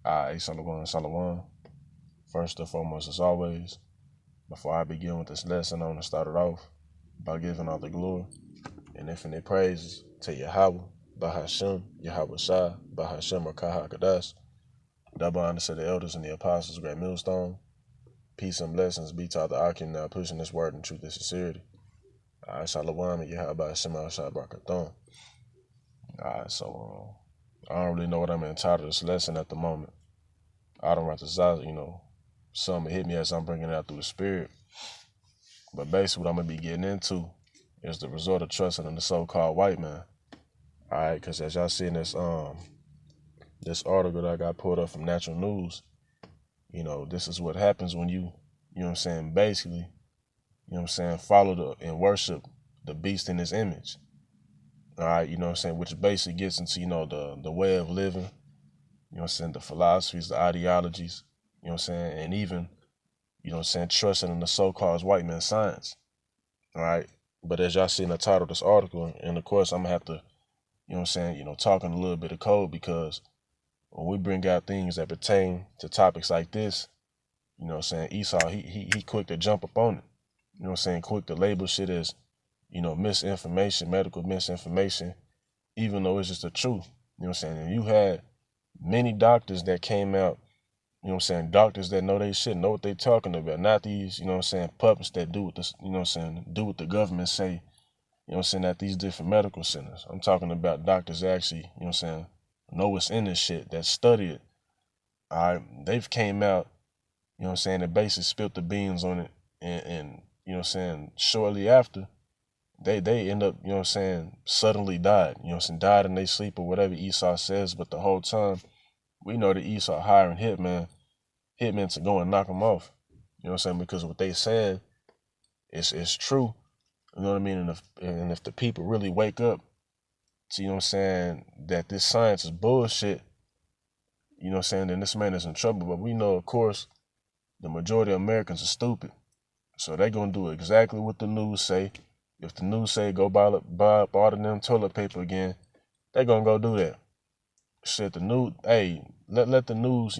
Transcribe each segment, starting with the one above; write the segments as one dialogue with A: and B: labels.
A: Shalom, shalom. First and foremost, as always, before I begin with this lesson, I want to start it off by giving all the glory and infinite praises to Yahweh, Bahashem, Yahweh Shai, Bahashem Rakah HaKadosh. Double honor to the elders and the apostles, great millstone. Peace and blessings be to the Akim now pushing this word in truth and sincerity. Shalom and Yahweh Hashem Shai Barakathon. So I don't really know what I'm entitled this lesson at the moment. I don't write the something hit me as I'm bringing it out through the spirit. But basically what I'm going to be getting into is the resort of trusting in the so-called white man. All right, because as y'all see in this article that I got pulled up from Natural News, this is what happens when basically, follow and worship the beast in his image. All right, which basically gets into, the way of living, the philosophies, the ideologies, and even, trusting in the so-called white man science. All right. But as y'all see in the title of this article, and of course I'm gonna have to, talking a little bit of code, because when we bring out things that pertain to topics like this, Esau, he quick to jump up on it. Quick to label shit as, misinformation, medical misinformation, even though it's just the truth. And you had many doctors that came out, doctors that know they shit, know what they talking about, not these, puppets that do what this, do what the government say, at these different medical centers. I'm talking about doctors that actually, know what's in this shit, that study it. All right, they've came out, and basically spilled the beans on it, and shortly after, they end up, suddenly died, died in their sleep or whatever Esau says, but the whole time, we know that Esau hiring hitmen to go and knock them off. Because what they saying is true. You know what I mean? And if the people really wake up to, that this science is bullshit, then this man is in trouble. But we know, of course, the majority of Americans are stupid. So they gonna do exactly what the news say. If the news say go buy up all of them toilet paper again, they gonna go do that. Shit, the news, hey, let the news,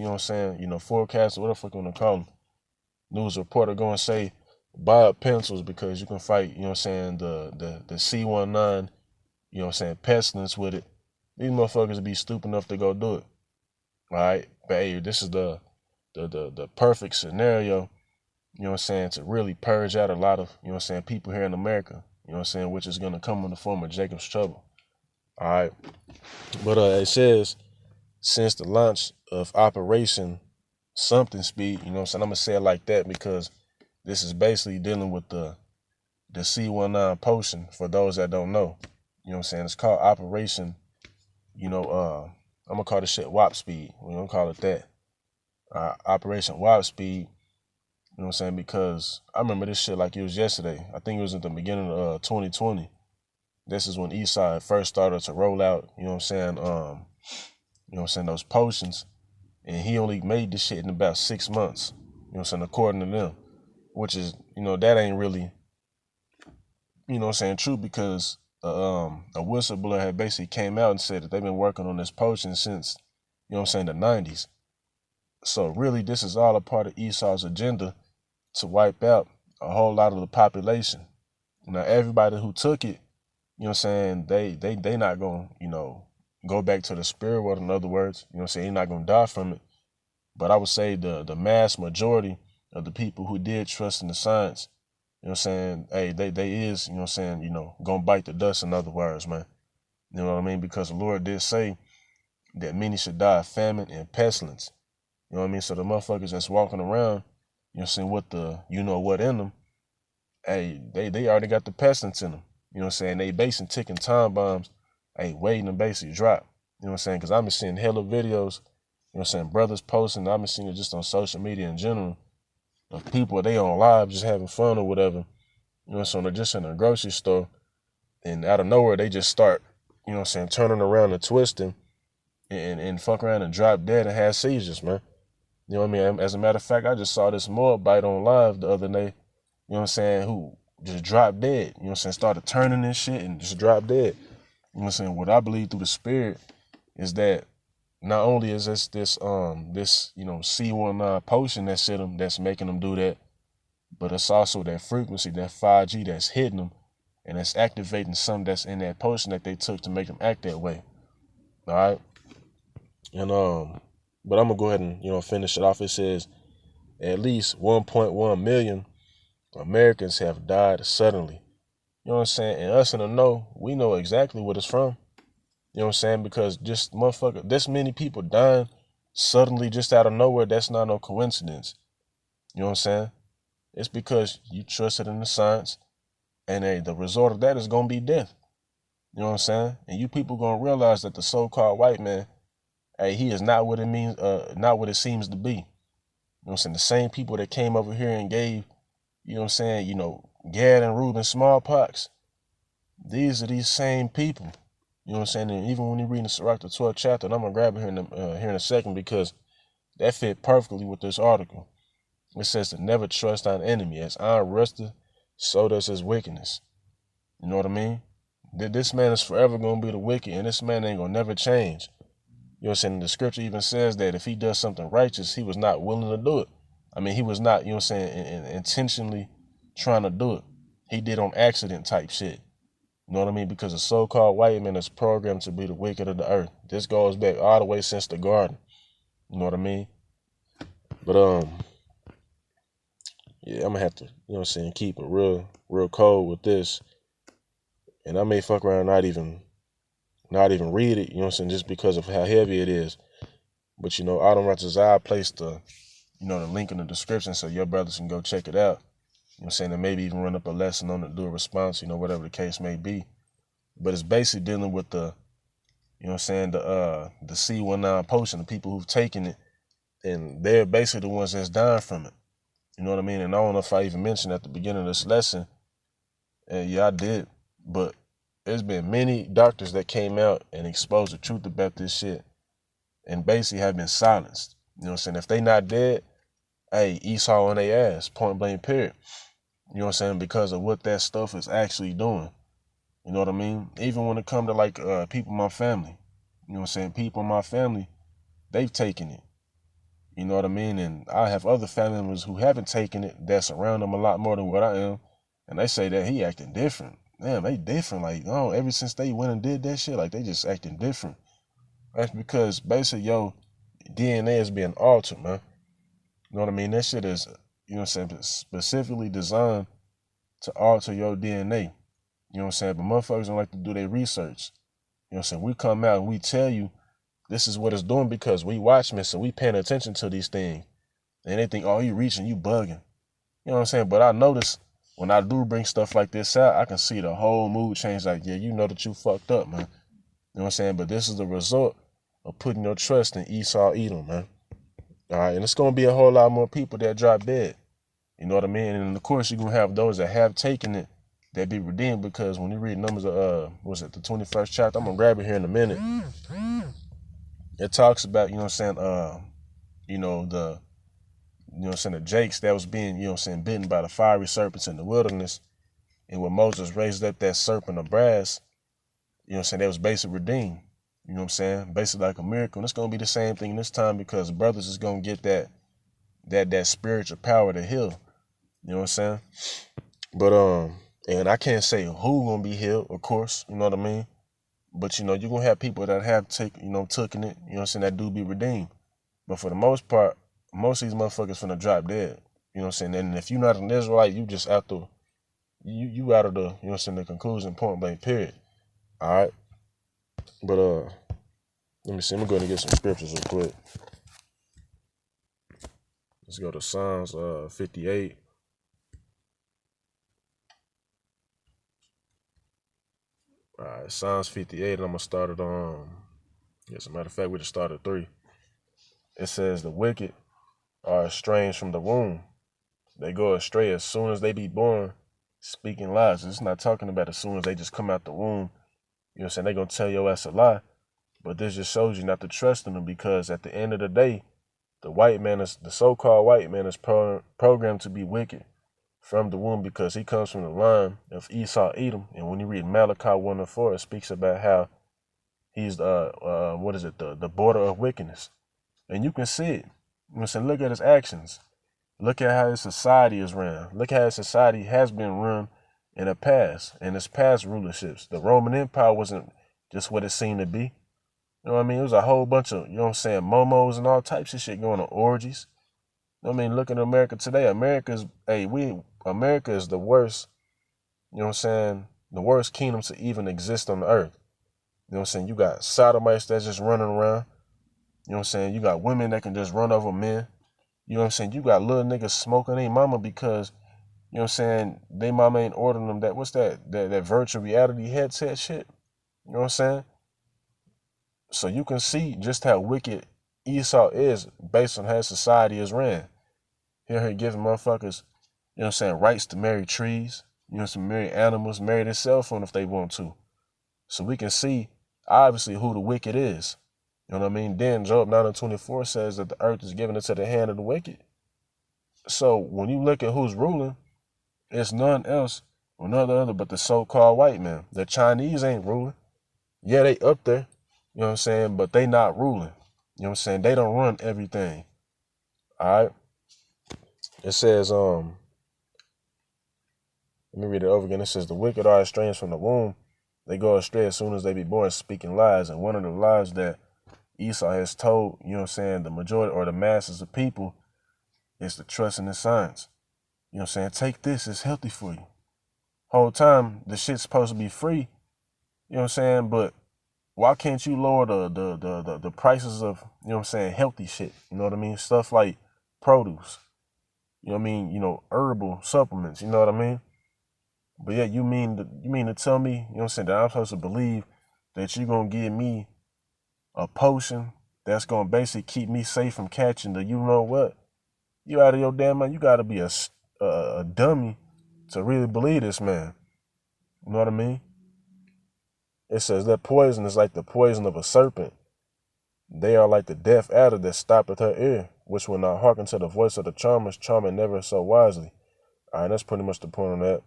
A: forecast, whatever the fuck you wanna call them, news reporter go and say, buy up pencils because you can fight, the C19, pestilence with it. These motherfuckers be stupid enough to go do it. All right. But hey, this is the perfect scenario, to really purge out a lot of, people here in America, which is gonna come in the form of Jacob's trouble. All right. But it says, since the launch of Operation Something Speed, I'm gonna say it like that because this is basically dealing with the C19 potion for those that don't know. It's called Operation, I'm gonna call this shit WAP Speed. We're gonna call it that. Operation WAP Speed, because I remember this shit like it was yesterday. I think it was at the beginning of 2020. This is when Eastside first started to roll out, those potions. And he only made this shit in about 6 months, according to them. Which is, that ain't really, true, because a whistleblower had basically came out and said that they've been working on this potion since, the 90s. So really, this is all a part of Esau's agenda to wipe out a whole lot of the population. Now, everybody who took it, they not going to, go back to the spirit world. In other words, they're not going to die from it. But I would say the mass majority of the people who did trust in the science, hey, they is, gonna bite the dust, in other words, man. You know what I mean? Because the Lord did say that many should die of famine and pestilence. You know what I mean? So the motherfuckers that's walking around, with the, what in them, hey, they already got the pestilence in them. They basically ticking time bombs, hey, waiting to basically drop. Because I've been seeing hella videos, brothers posting, I've been seeing it just on social media in general, of people, they on live just having fun or whatever, so they're just in a grocery store, and out of nowhere, they just start, turning around and twisting and fuck around and drop dead and have seizures, man. You know what I mean? As a matter of fact, I just saw this Moabite on live the other day, who just dropped dead, started turning this shit and just dropped dead. What I believe through the spirit is that, not only is this C19 potion that's making them do that, but it's also that frequency, that 5G that's hitting them, and it's activating something that's in that potion that they took to make them act that way. All right, and but I'm gonna go ahead and finish it off. It says at least 1.1 million Americans have died suddenly. You know what I'm saying? And us in the know, we know exactly what it's from. You know what I'm saying? Because just motherfucker, this many people dying suddenly just out of nowhere, that's not no coincidence. You know what I'm saying? It's because you trusted in the science, and the result of that is gonna be death. You know what I'm saying? And you people gonna realize that the so-called white man, he is not what it means, not what it seems to be. You know what I'm saying? The same people that came over here and gave, you know what I'm saying, Gad and Reuben smallpox. These are these same people. You know what I'm saying? And even when you read the Sirach, the 12th chapter, and I'm gonna grab it here in a second because that fit perfectly with this article. It says to never trust thine enemy. As iron rusteth, so does his wickedness. You know what I mean? This man is forever gonna be the wicked, and this man ain't gonna never change. You know what I'm saying? The scripture even says that if he does something righteous, he was not willing to do it. I mean, he was not, you know what I'm saying, intentionally trying to do it. He did on accident type shit. You know what I mean? Because the so-called white man is programmed to be the wicked of the earth. This goes back all the way since the garden. You know what I mean? But yeah, I'm gonna have to, you know what I'm saying, keep it real cold with this. And I may fuck around and not even read it, you know what I'm saying, just because of how heavy it is. But Autumn Ratazai placed the link in the description so your brothers can go check it out. You know what I'm saying? And maybe even run up a lesson on it, do a response, whatever the case may be. But it's basically dealing with the, you know what I'm saying, the C19 potion, the people who've taken it, and they're basically the ones that's dying from it. You know what I mean? And I don't know if I even mentioned at the beginning of this lesson, and yeah, I did, but there's been many doctors that came out and exposed the truth about this shit and basically have been silenced. You know what I'm saying? If they not dead, hey, Esau on their ass, point blank period. You know what I'm saying? Because of what that stuff is actually doing. You know what I mean? Even when it come to like people in my family, you know what I'm saying? People in my family, they've taken it. You know what I mean? And I have other family members who haven't taken it that's around them a lot more than what I am. And they say that he acting different. Damn, they different. Like, oh, ever since they went and did that shit, like they just acting different. That's because basically your DNA is being altered, man. You know what I mean? That shit is, you know what I'm saying, specifically designed to alter your DNA. You know what I'm saying? But motherfuckers don't like to do their research. You know what I'm saying? We come out and we tell you this is what it's doing because we watchmen, so we paying attention to these things. And they think, oh, you reaching, you bugging. You know what I'm saying? But I notice when I do bring stuff like this out, I can see the whole mood change. Like, yeah, you know that you fucked up, man. You know what I'm saying? But this is the result of putting your trust in Esau Edom, man. All right, and it's going to be a whole lot more people that drop dead. You know what I mean? And of course, you're going to have those that have taken it that be redeemed because when you read Numbers, the 21st chapter, I'm going to grab it here in a minute. It talks about, you know what I'm saying, the the jakes that was being, bitten by the fiery serpents in the wilderness. And when Moses raised up that serpent of brass, that was basically redeemed. You know what I'm saying? Basically like a miracle. And it's going to be the same thing this time because brothers is going to get that spiritual power to heal. You know what I'm saying? But, and I can't say who going to be healed, of course. You know what I mean? But, you're going to have people that have taken it, you know what I'm saying, that do be redeemed. But for the most part, most of these motherfuckers finna drop dead. You know what I'm saying? And if you're not an Israelite, you just out the, you out of the, you know what I'm saying, the conclusion, point blank, period. All right? But, let me see. I'm going to get some scriptures real quick. Let's go to Psalms 58. All right, Psalms 58, and I'm going to start it on, as a matter of fact, we just started 3. It says, the wicked are estranged from the womb. They go astray as soon as they be born, speaking lies. It's not talking about as soon as they just come out the womb. You know what I'm saying? They're going to tell your ass a lie. But this just shows you not to trust in them because at the end of the day, the so-called white man is programmed to be wicked from the womb because he comes from the line of Esau Edom. And when you read Malachi 1:4, it speaks about how He's what is it? The border of wickedness. And you can see it. You know what I'm saying? Look at his actions. Look at how his society is run. Look how his society has been run in the past, in his past rulerships. The Roman Empire wasn't just what it seemed to be. You know what I mean? It was a whole bunch of, you know what I'm saying, momos and all types of shit going on, orgies. You know what I mean? Look at America today. America is the worst, you know what I'm saying, the worst kingdom to even exist on the earth. You know what I'm saying? You got sodomites that's just running around. You know what I'm saying? You got women that can just run over men. You know what I'm saying? You got little niggas smoking their mama because, you know what I'm saying, they mama ain't ordering them that, what's that virtual reality headset shit? You know what I'm saying? So you can see just how wicked Esau is based on how society is ran. Here he giving motherfuckers, you know what I'm saying, rights to marry trees, you know, some marry animals, marry their cell phone if they want to. So we can see, obviously, who the wicked is. You know what I mean? Then Job 9:24 says that the earth is given into the hand of the wicked. So when you look at who's ruling, it's none else or none other but the so-called white man. The Chinese ain't ruling. Yeah, they up there, you know what I'm saying, but they not ruling. You know what I'm saying? They don't run everything. All right? It says, let me read it over again. It says, the wicked are estranged from the womb. They go astray as soon as they be born, speaking lies. And one of the lies that Esau has told, you know what I'm saying, the majority or the masses of people is to trust in the science. You know what I'm saying? Take this, it's healthy for you. Whole time, the shit's supposed to be free. You know what I'm saying? But why can't you lower the prices of, you know what I'm saying, healthy shit? You know what I mean? Stuff like produce. You know what I mean? You know, herbal supplements. You know what I mean? But yeah, you mean to tell me, you know what I'm saying, that I'm supposed to believe that you're gonna give me a potion that's gonna basically keep me safe from catching the, you know what? You out of your damn mind. You gotta be a dummy to really believe this, man. You know what I mean? It says that poison is like the poison of a serpent. They are like the deaf adder that stoppeth her ear, which will not hearken to the voice of the charmers, charming never so wisely. All right, that's pretty much the point on that.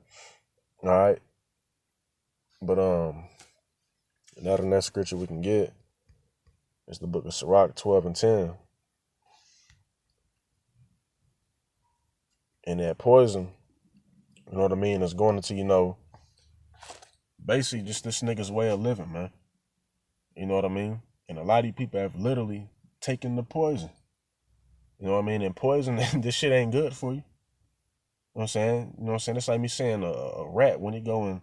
A: All right, but another next scripture we can get is the book of Sirach 12:10. And that poison, you know what I mean, is going into, you know, basically just this nigga's way of living, man. You know what I mean? And a lot of these people have literally taken the poison. You know what I mean? And poison, this shit ain't good for you. You know what I'm saying? You know what I'm saying? It's like me saying a rat, when he go and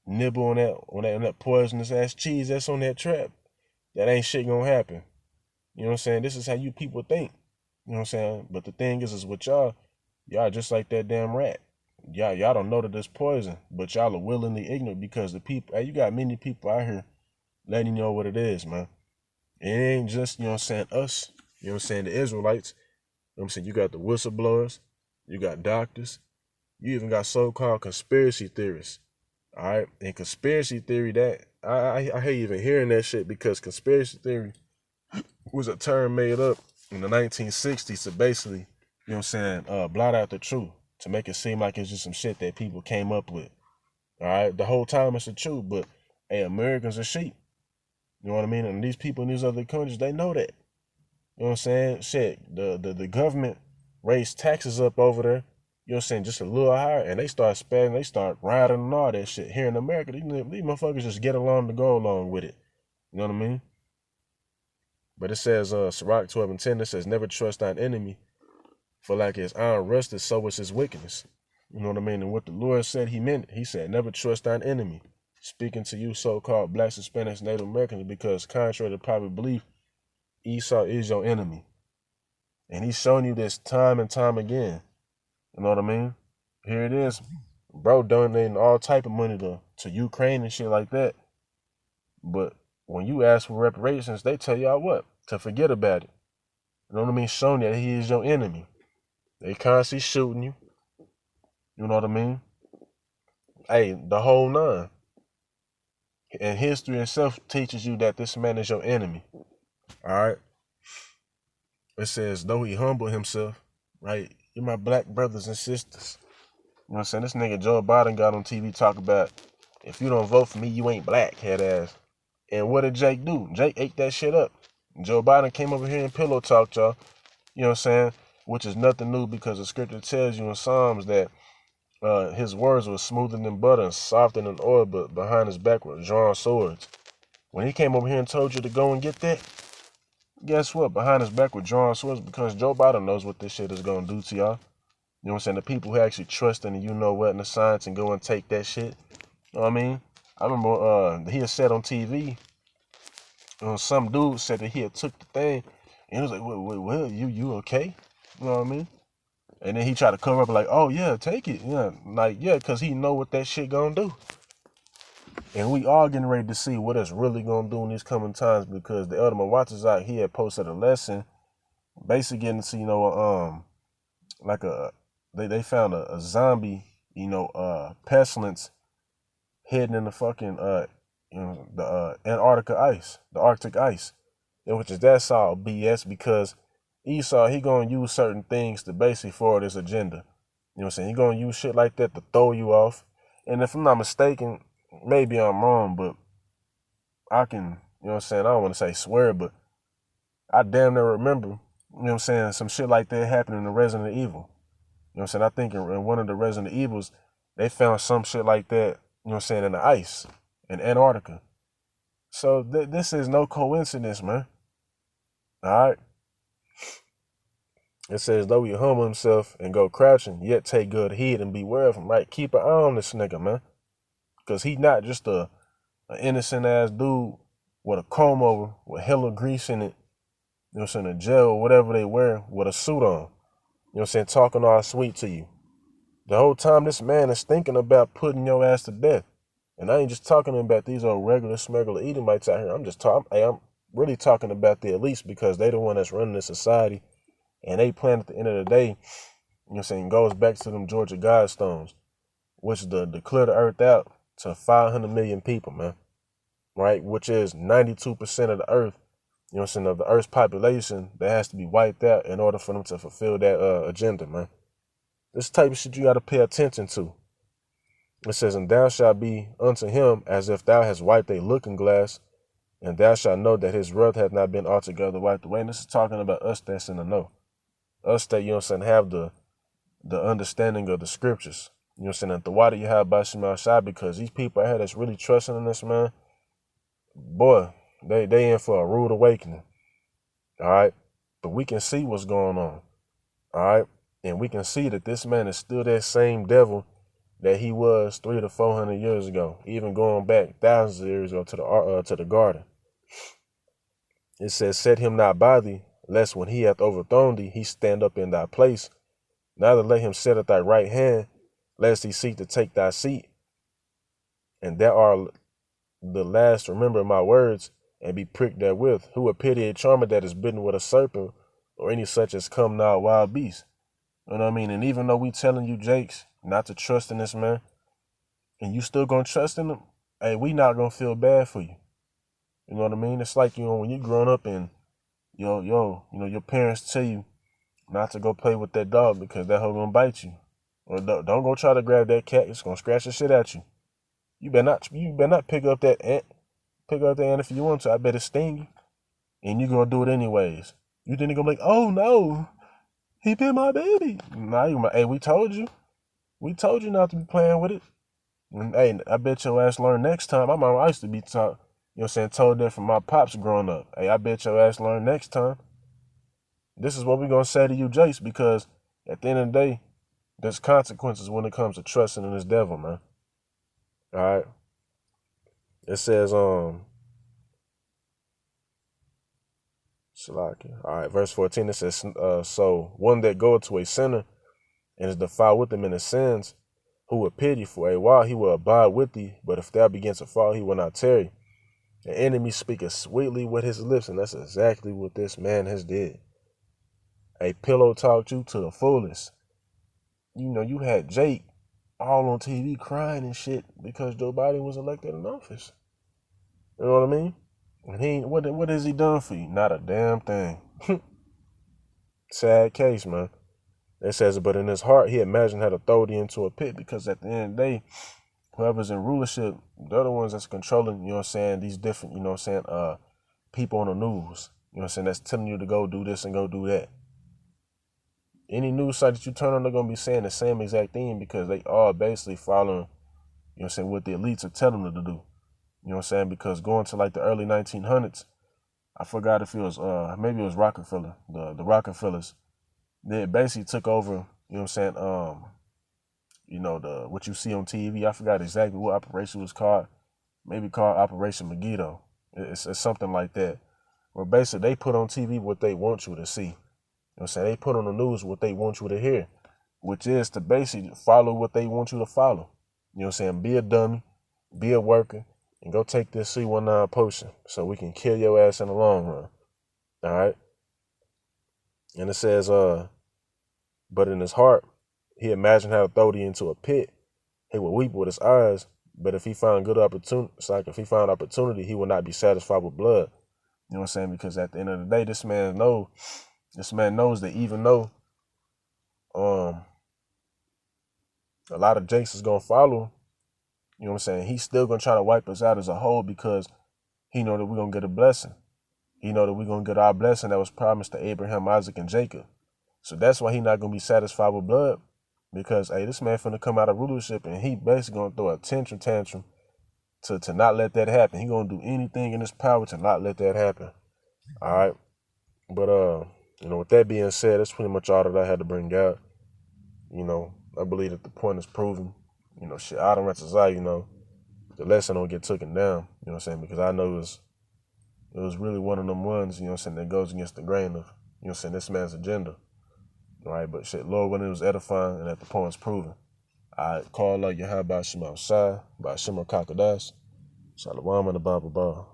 A: nibble on that poisonous ass cheese that's on that trap, that ain't shit gonna happen. You know what I'm saying? This is how you people think. You know what I'm saying? But the thing is with y'all just like that damn rat. Y'all don't know that there's poison, but y'all are willingly ignorant because the people, you got many people out here letting you know what it is, man. It ain't just, you know what I'm saying, us, you know what I'm saying, the Israelites. You know what I'm saying? You got the whistleblowers, you got doctors, you even got so-called conspiracy theorists. All right. And conspiracy theory, that I hate even hearing that shit, because conspiracy theory was a term made up in the 1960s to basically, you know what I'm saying, blot out the truth, to make it seem like it's just some shit that people came up with. All right. The whole time it's the truth, but hey, Americans are sheep. You know what I mean? And these people in these other countries, they know that. You know what I'm saying? Shit, the government raised taxes up over there, you know what I'm saying, just a little higher, and they start spending, they start riding and all that shit. Here in America, these motherfuckers just get along to go along with it. You know what I mean? But it says, Sirach 12:10, it says, never trust thine enemy, for like his iron rusted, so is his wickedness. You know what I mean? And what the Lord said, he meant it. He said, never trust thine enemy. Speaking to you so-called blacks, Hispanics, Native Americans, because contrary to popular belief, Esau is your enemy. And he's shown you this time and time again. You know what I mean? Here it is. Bro donating all type of money to Ukraine and shit like that. But when you ask for reparations, they tell y'all what? To forget about it. You know what I mean? Showing that he is your enemy. They constantly shooting you. You know what I mean? Hey, the whole nine. And history itself teaches you that this man is your enemy. Alright? It says, though he humbled himself, right? You're my black brothers and sisters. You know what I'm saying? This nigga Joe Biden got on TV talk about, if you don't vote for me, you ain't black, head ass. And what did Jake do? Jake ate that shit up. Joe Biden came over here and pillow talked y'all. You know what I'm saying? Which is nothing new because the scripture tells you in Psalms that his words were smoother than butter and softer than oil, but behind his back were drawn swords. When he came over here and told you to go and get that, guess what? Behind his back were drawn swords because Joe Biden knows what this shit is going to do to y'all. You know what I'm saying? The people who actually trust in the you know what in the science and go and take that shit. You know what I mean? I remember he had said on TV, some dude said that he had took the thing and he was like, well, you okay? You know what I mean? And then he tried to cover up like, oh yeah, take it. Yeah, like, yeah, because he know what that shit gonna do. And we all getting ready to see what it's really gonna do in these coming times because the Elder Watazak, he had posted a lesson basically getting to, like they found a zombie, pestilence hidden in the fucking, the Antarctica ice, the Arctic ice. Which is that's all BS because Esau, he gonna use certain things to basically forward his agenda. You know what I'm saying? He gonna use shit like that to throw you off. And if I'm not mistaken, maybe I'm wrong, but I can, you know what I'm saying? I don't want to say swear, but I damn near remember, you know what I'm saying, some shit like that happened in the Resident Evil. You know what I'm saying? I think in one of the Resident Evils, they found some shit like that, you know what I'm saying, in the ice in Antarctica. So this is no coincidence, man. All right. It says, though he humble himself and go crouching, yet take good heed and beware of him, right? Keep an eye on this nigga, man. Because he not just a innocent ass dude with a comb over, with hella grease in it, you know what I'm saying, a gel or whatever they wear, with a suit on. You know what I'm saying, talking all sweet to you. The whole time this man is thinking about putting your ass to death. And I ain't just talking about these old regular smuggler Edomites out here. I'm really talking about the elites because they the one that's running this society. And they plan at the end of the day, you know what I'm saying, goes back to them Georgia Guidestones, which is to clear the earth out to 500 million people, man. Right? Which is 92% of the earth, you know what I'm saying, of the earth's population that has to be wiped out in order for them to fulfill that agenda, man. This type of shit you got to pay attention to. It says, and thou shalt be unto him as if thou hast wiped a looking glass, and thou shalt know that his wrath hath not been altogether wiped away. And this is talking about us that's in the know. Us that, you know what I'm saying, have the understanding of the scriptures. You know what I'm saying? And the water you have by Shemal Shai, because these people out here that's really trusting in this, man, boy, they in for a rude awakening. All right. But we can see what's going on. All right. And we can see that this man is still that same devil that he was 300 to 400 years ago, even going back thousands of years ago to the garden. It says, set him not by thee, lest when he hath overthrown thee, he stand up in thy place. Neither let him sit at thy right hand, lest he seek to take thy seat. And thou art the last, remember my words, and be pricked therewith. Who would pity a charmer that is bitten with a serpent, or any such as come now a wild beast? You know what I mean? And even though we telling you, Jakes, not to trust in this man, and you still gonna trust in him, hey, we not gonna feel bad for you. You know what I mean? It's like, when you growing up and your parents tell you not to go play with that dog because that hoe gonna bite you. Or don't go try to grab that cat, it's gonna scratch the shit at you. You better not pick up that ant. Pick up the ant if you want to. I bet it sting you. And you gonna do it anyways. You then gonna be like, oh no, he bit my baby. Nah, hey, we told you. We told you not to be playing with it. And, hey, I bet your ass learn next time. I used to be taught, you know what I'm saying, told that from my pops growing up. Hey, I bet your ass learn next time. This is what we gonna say to you, Jace, because at the end of the day, there's consequences when it comes to trusting in this devil, man. All right. It says, Shalaki. All right, verse 14, it says, so one that goeth to a sinner and is defiled with him in his sins, who will pity for a while, he will abide with thee, but if thou begin to fall, he will not tarry. The enemy speaketh sweetly with his lips, and that's exactly what this man has did. A pillow talked you to the fullest. You had Jake all on TV crying and shit because Joe Biden was elected in office. You know what I mean? And what has he done for you? Not a damn thing. Sad case, man. It says, but in his heart, he imagined how to throw thee into a pit because at the end of the day, whoever's in rulership, they're the ones that's controlling, you know what I'm saying, these different, you know what I'm saying, people on the news, you know what I'm saying, that's telling you to go do this and go do that. Any news site that you turn on, they're going to be saying the same exact thing because they are basically following, you know what I'm saying, what the elites are telling them to do. You know what I'm saying? Because going to like the early 1900s, I forgot if it was, maybe it was Rockefeller, the Rockefellers. They basically took over, you know what I'm saying, you know, what you see on TV. I forgot exactly what operation was called. Maybe called Operation Megiddo. It's something like that. Where basically they put on TV what they want you to see. You know what I'm saying? They put on the news what they want you to hear, which is to basically follow what they want you to follow. You know what I'm saying? Be a dummy, be a worker, and go take this C19 potion so we can kill your ass in the long run. All right? And it says, but in his heart, he imagined how to throw thee into a pit. He would weep with his eyes, but if he found good opportunity, it's like if he found opportunity, he would not be satisfied with blood. You know what I'm saying? Because at the end of the day, this man knows that even though a lot of Jakes is gonna follow him, you know what I'm saying, he's still gonna try to wipe us out as a whole because he know that we're gonna get a blessing. He know that we're gonna get our blessing that was promised to Abraham, Isaac, and Jacob. So that's why he not gonna be satisfied with blood. Because hey, this man finna come out of rulership and he basically gonna throw a tantrum to not let that happen. He gonna do anything in his power to not let that happen. All right. But you know, with that being said, that's pretty much all that I had to bring out. You know, I believe that the point is proven. You know, shit, Adam Ratzazai, you know, the lesson don't get taken down. You know what I'm saying? Because I know it was really one of them ones, you know what I'm saying, that goes against the grain of, you know what I'm saying, this man's agenda. All right, but shit, Lord, when it was edifying and that the point's proven. I call Allah Yahweh Shema Shai, by Shema Kakadas, Shalom and the Bible Bar.